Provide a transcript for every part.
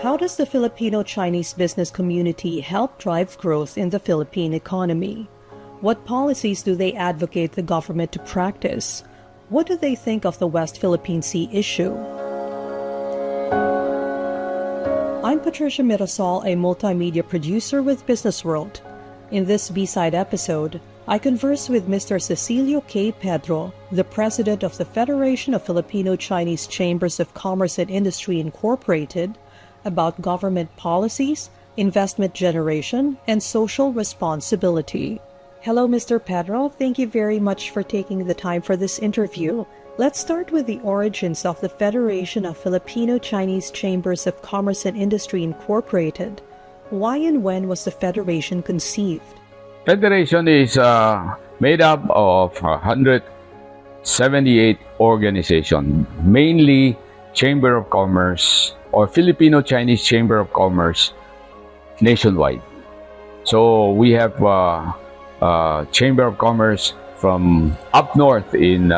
How does the Filipino-Chinese business community help drive growth in the Philippine economy? What policies do they advocate the government to practice? What do they think of the West Philippine Sea issue? I'm Patricia Mirasol, a multimedia producer with BusinessWorld. In this B-side episode, I converse with Mr. Cecilio K. Pedro, the president of the Federation of Filipino-Chinese Chambers of Commerce and Industry Incorporated, about government policies, investment generation, and social responsibility. Hello, Mr. Pedro. Thank you very much for taking the time for this interview. Let's start with the origins of the Federation of Filipino-Chinese Chambers of Commerce and Industry Incorporated. Why and when was the Federation conceived? Federation is made up of 178 organizations, mainly Chamber of Commerce or Filipino-Chinese Chamber of Commerce nationwide. So we have Chamber of Commerce from up north in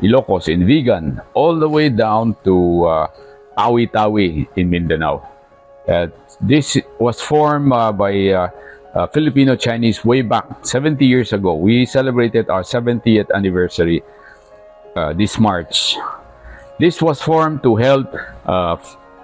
Ilocos, in Vigan, all the way down to Tawi-Tawi in Mindanao. This was formed by Filipino-Chinese way back 70 years ago. We celebrated our 70th anniversary this March. This was formed to help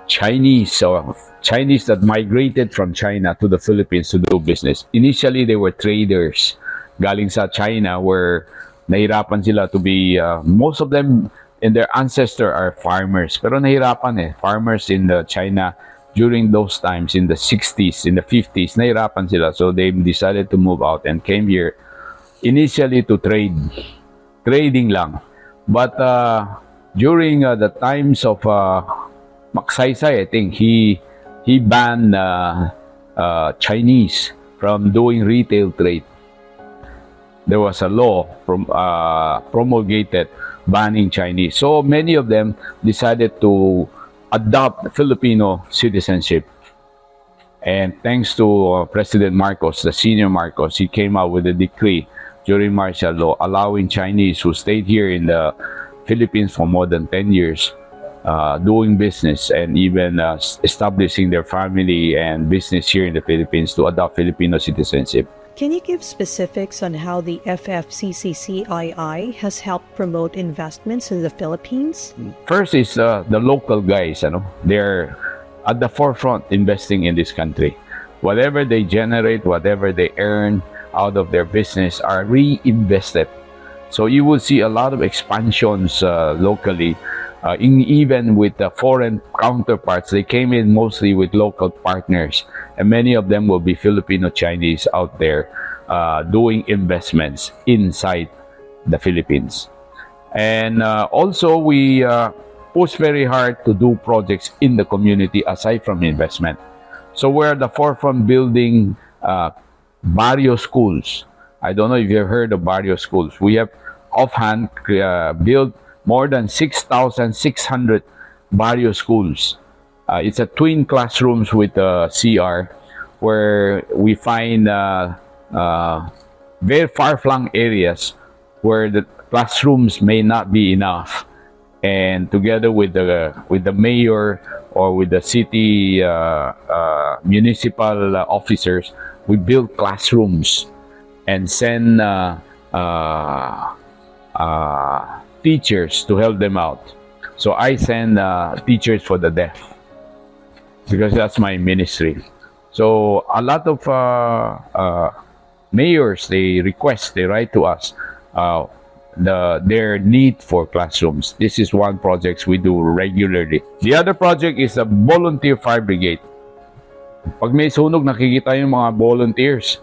Chinese that migrated from China to the Philippines to do business. Initially, they were traders galing sa China where nahirapan sila to be, most of them and their ancestor are farmers. Pero nahirapan farmers in China during those times in the 60s, in the 50s, nahirapan sila. So they decided to move out and came here initially to trading lang. But during the times of Magsaysay, I think he banned Chinese from doing retail trade. There was a law promulgated banning Chinese. So many of them decided to adopt Filipino citizenship. And thanks to President Marcos, the senior Marcos, he came out with a decree during martial law allowing Chinese who stayed here in the Philippines for more than 10 years doing business and even establishing their family and business here in the Philippines to adopt Filipino citizenship. Can you give specifics on how the FFCCCII has helped promote investments in the Philippines? First is the local guys. They're at the forefront investing in this country. Whatever they generate, whatever they earn out of their business are reinvested. So you will see a lot of expansions locally. Even with the foreign counterparts, they came in mostly with local partners, and many of them will be Filipino-Chinese out there doing investments inside the Philippines. And also we push very hard to do projects in the community aside from investment. So we're at the forefront building barrio schools. I don't know if you've heard of barrio schools. We have offhand built more than 6,600 barrio schools. It's a twin classrooms with CR where we find very far-flung areas where the classrooms may not be enough. And together with the mayor or with the city municipal officers, we build classrooms and send teachers to help them out. So I send teachers for the deaf because that's my ministry. So a lot of mayors, they write to us their need for classrooms. This is one project we do regularly. The other project is the volunteer fire brigade. Pag may sunog, nakikita yung mga volunteers.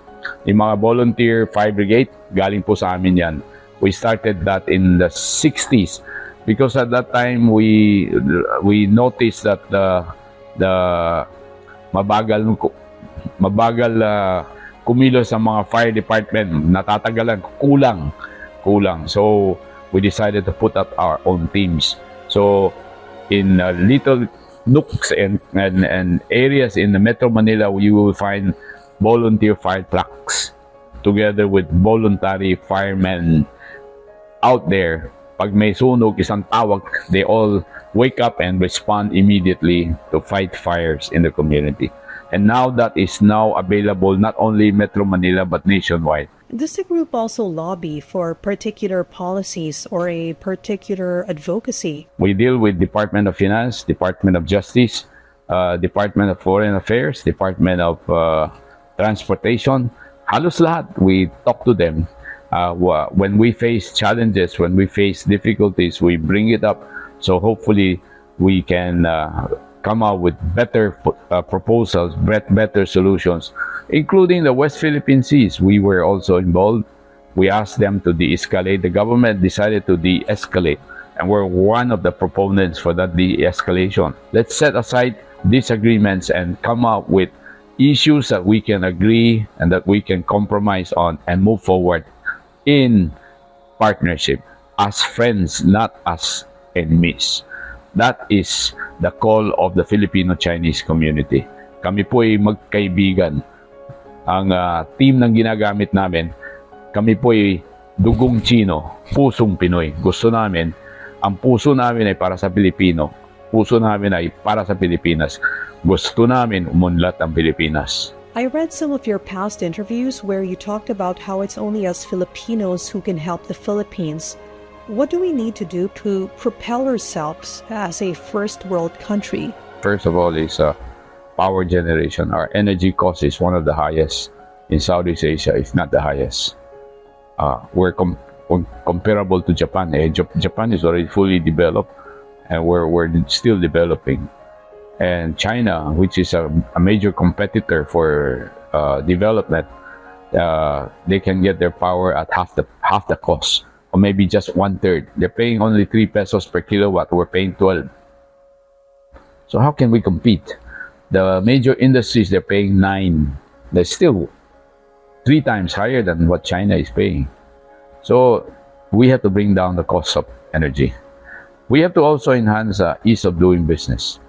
Yung mga volunteer fire brigade, galing po sa amin yan. We started that in the 60s because at that time we noticed that the mabagal kumilos ang mga fire department, natatagalan, kulang. So we decided to put up our own teams. So in little nooks and areas in the Metro Manila, you will find volunteer fire trucks together with voluntary firemen out there Pag may sunog, isang tawag, they all wake up and respond immediately to fight fires in the community. And now that is now available not only in Metro Manila but nationwide. Does the group also lobby for particular policies or a particular advocacy? We deal with Department of Finance, Department of Justice, Department of Foreign Affairs, Department of Transportation. Halos lahat, we talk to them. When we face challenges, when we face difficulties, we bring it up. So hopefully we can come out with better proposals, better solutions, including the West Philippine Seas. We were also involved. We asked them to de-escalate. The government decided to de-escalate, and we're one of the proponents for that de-escalation. Let's set aside disagreements and come up with issues that we can agree and that we can compromise on and move forward in partnership as friends, not as enemies. That is the call of the Filipino-Chinese community. Kami po ay magkaibigan. Ang team ng ginagamit namin, kami po ay dugong Chino, pusong Pinoy. Gusto namin, ang puso namin ay para sa Pilipino. Puso namin ay para sa Pilipinas. Gusto namin umunlad ang Pilipinas. I read some of your past interviews where you talked about how it's only us Filipinos who can help the Philippines. What do we need to do to propel ourselves as a first world country? First of all is power generation. Our energy cost is one of the highest in Southeast Asia, if not the highest. We're comparable to Japan. Japan is already fully developed, and we're still developing. And China, which is a major competitor for development, they can get their power at half the cost, or maybe just 1/3. They're paying only 3 pesos per kilowatt. We're paying 12. So how can we compete? The major industries, they're paying 9. They're still 3 times higher than what China is paying. So we have to bring down the cost of energy. We have to also enhance ease of doing business.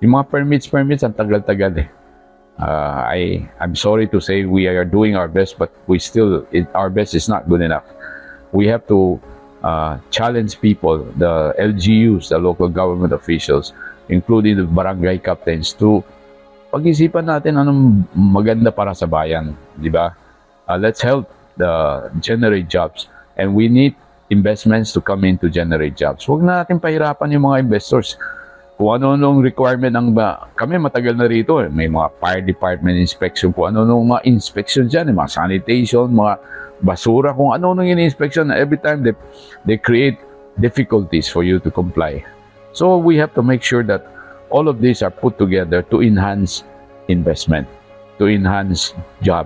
Yung mga permits, ang tagal-tagal eh. I'm sorry to say we are doing our best, but our best is not good enough. We have to challenge people, the LGUs, the local government officials, including the barangay captains, to pag-isipan natin anong maganda para sa bayan, di ba? Let's help generate jobs, and we need investments to come in to generate jobs. Huwag na natin pahirapan yung mga investors. Kung ano-anong requirement kami matagal na rito eh. May mga fire department inspection, kung ano-anong mga inspection dyan, mga sanitation, mga basura, kung ano-anong in-inspection, every time they create difficulties for you to comply. So we have to make sure that all of these are put together to enhance investment, to enhance job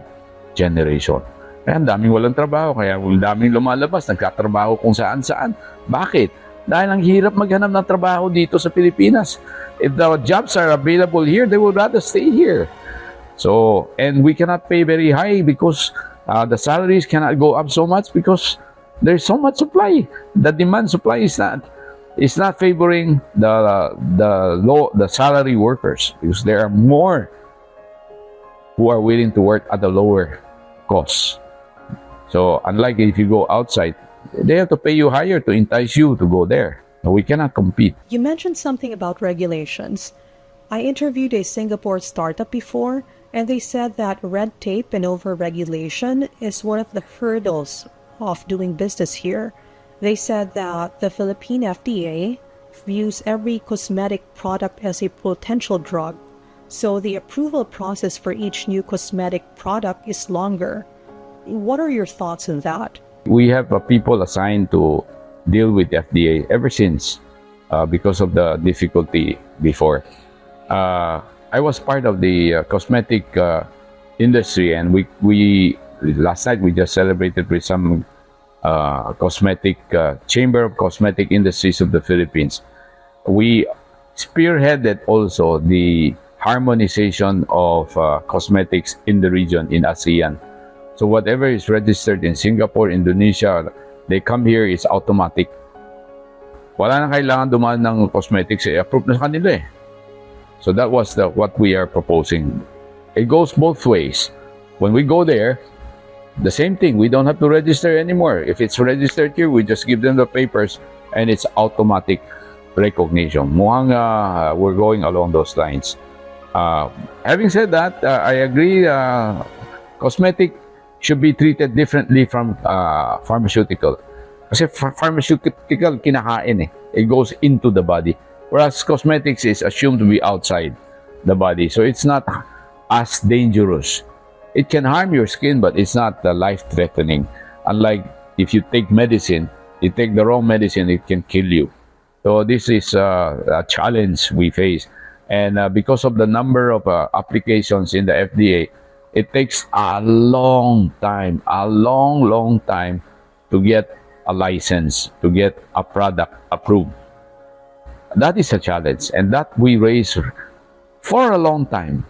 generation. Kaya ang daming walang trabaho, kaya ang daming lumalabas, nagkatrabaho kung saan-saan. Bakit? Dahil ang hirap maghanap ng trabaho dito sa Pilipinas. If the jobs are available here, they would rather stay here. So, and we cannot pay very high because the salaries cannot go up so much because there's so much supply. The demand supply is not favoring the salary workers, because there are more who are willing to work at a lower cost. So, unlike if you go outside, they have to pay you higher to entice you to go there. We cannot compete. You mentioned something about regulations. I interviewed a Singapore startup before, and they said that red tape and over-regulation is one of the hurdles of doing business here. They said that the Philippine FDA views every cosmetic product as a potential drug, so the approval process for each new cosmetic product is longer. What are your thoughts on that? We have people assigned to deal with FDA ever since because of the difficulty before. I was part of the cosmetic industry, and we last night we just celebrated with some cosmetic Chamber of Cosmetic Industries of the Philippines. We spearheaded also the harmonization of cosmetics in the region, in ASEAN. So whatever is registered in Singapore, Indonesia, they come here, it's automatic. Wala na kailangan dumaan ng cosmetics, approve na sa kanila eh. So that was what we are proposing. It goes both ways. When we go there, the same thing. We don't have to register anymore. If it's registered here, we just give them the papers and it's automatic recognition. Mukhang we're going along those lines. Having said that, I agree, cosmetic should be treated differently from pharmaceutical. Kasi pharmaceutical, kinakain eh. It goes into the body. Whereas cosmetics is assumed to be outside the body. So it's not as dangerous. It can harm your skin, but it's not life-threatening. Unlike if you take medicine, you take the wrong medicine, it can kill you. So this is a challenge we face. And because of the number of applications in the FDA, it takes a long time, long time to get a license, to get a product approved. That is a challenge, and that we raise for a long time.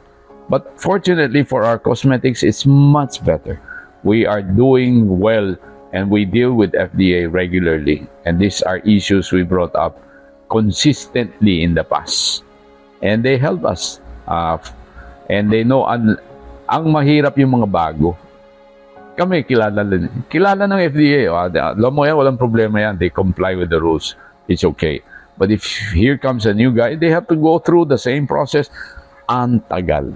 But fortunately for our cosmetics, it's much better. We are doing well, and we deal with FDA regularly. And these are issues we brought up consistently in the past. And they help us. And they know, ang mahirap yung mga bago. Kami, kilala ng FDA. Alam mo yan, walang problema yan. They comply with the rules. It's okay. But if here comes a new guy, they have to go through the same process. Antagal.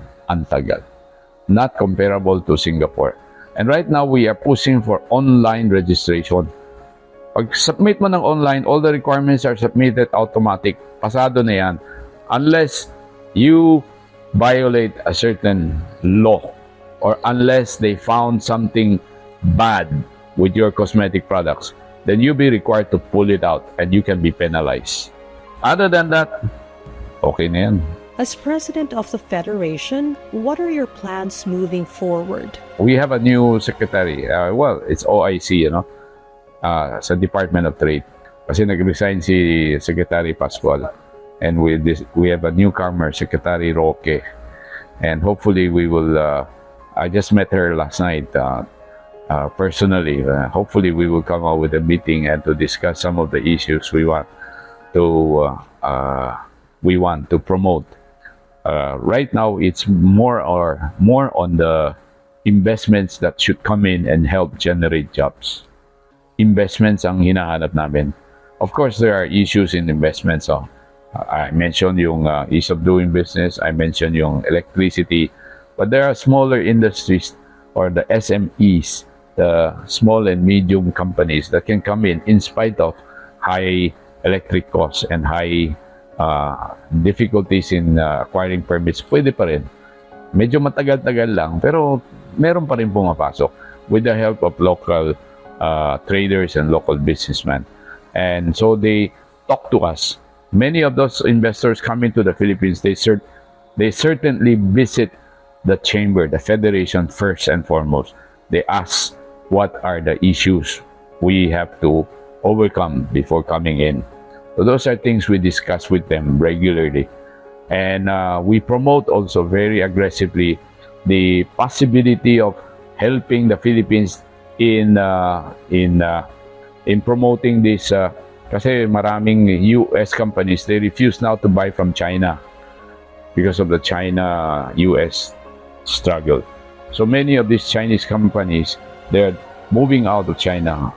Not comparable to Singapore. And right now, we are pushing for online registration. Pag submit mo ng online, all the requirements are submitted automatic. Pasado na yan. Unless you violate a certain law or unless they found something bad with your cosmetic products, then you'll be required to pull it out and you can be penalized. Other than that, okay na yan. As president of the federation, what are your plans moving forward? We have a new secretary. Well, it's OIC, sa Department of Trade. Kasi nag-resign si Secretary Pascual. And we have a newcomer, Secretary Roque. And hopefully we will, I just met her last night personally. Hopefully we will come out with a meeting and to discuss some of the issues we want to promote. Right now, it's more on the investments that should come in and help generate jobs. Investments ang hinahanap namin. Of course, there are issues in investments. I mentioned yung ease of doing business. I mentioned yung electricity. But there are smaller industries or the SMEs, the small and medium companies that can come in spite of high electric costs and high difficulties in acquiring permits. Pwede pa rin. Medyo matagal-tagal lang, pero meron pa rin pumapasok with the help of local traders and local businessmen. And so they talk to us. Many of those investors coming to the Philippines, they certainly visit the chamber, the federation first and foremost. They ask what are the issues we have to overcome before coming in. So those are things we discuss with them regularly. And we promote also very aggressively the possibility of helping the Philippines in promoting this. Kasi maraming US companies, they refuse now to buy from China because of the China-US struggle. So many of these Chinese companies, they're moving out of China.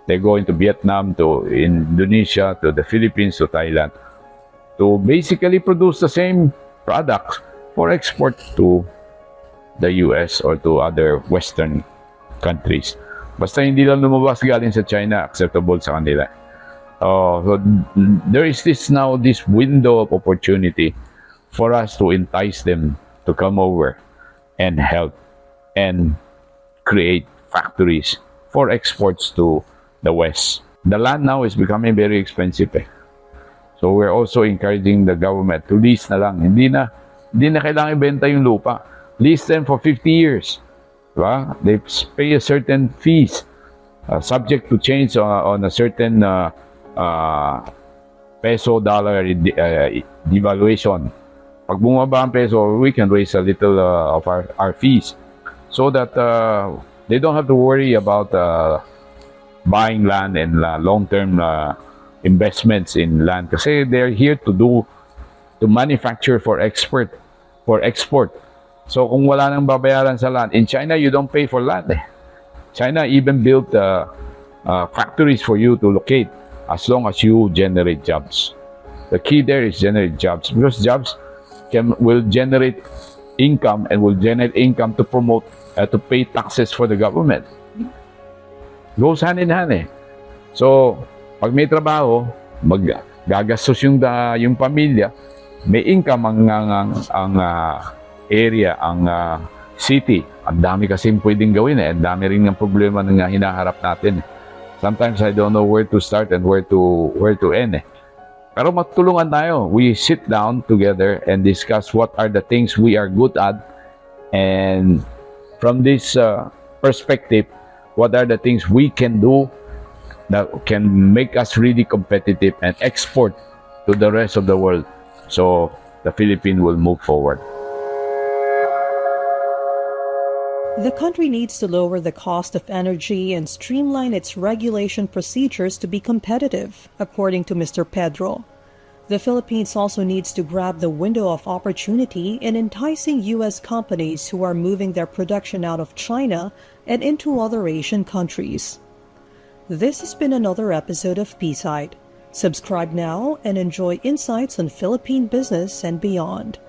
They're going to Vietnam, to Indonesia, to the Philippines, to Thailand, to basically produce the same products for export to the US or to other Western countries. Basta hindi lang lumabas galing sa China, acceptable sa kanila. So there is this window of opportunity for us to entice them to come over and help and create factories for exports to the West. The land now is becoming very expensive. So we're also encouraging the government to lease na lang. Hindi na kailangan ibenta yung lupa. Lease them for 50 years. Diba? They pay a certain fees subject to change on a certain peso-dollar devaluation. Pag bumaba ang peso, we can raise a little of our fees so that they don't have to worry about buying land and long-term investments in land. Kasi they're here to manufacture for export. So kung wala nang babayaran sa land, in China you don't pay for land. China even built factories for you to locate as long as you generate jobs. The key there is generate jobs, because jobs will generate income and will generate income to promote, to pay taxes for the government. Goes hand in hand. So pag may trabaho, gagastos yung pamilya, may income ang area, ang city. Ang dami kasing pwedeng gawin. Ang dami rin ng problema na hinaharap natin. Sometimes I don't know where to start and where to end. Pero magtulungan tayo. We sit down together and discuss what are the things we are good at, and from this perspective, what are the things we can do that can make us really competitive and export to the rest of the world, so the Philippines will move forward. The country needs to lower the cost of energy and streamline its regulation procedures to be competitive, according to Mr. Pedro. The Philippines also needs to grab the window of opportunity in enticing U.S. companies who are moving their production out of China and into other Asian countries. This has been another episode of B-Side. Subscribe now and enjoy insights on Philippine business and beyond.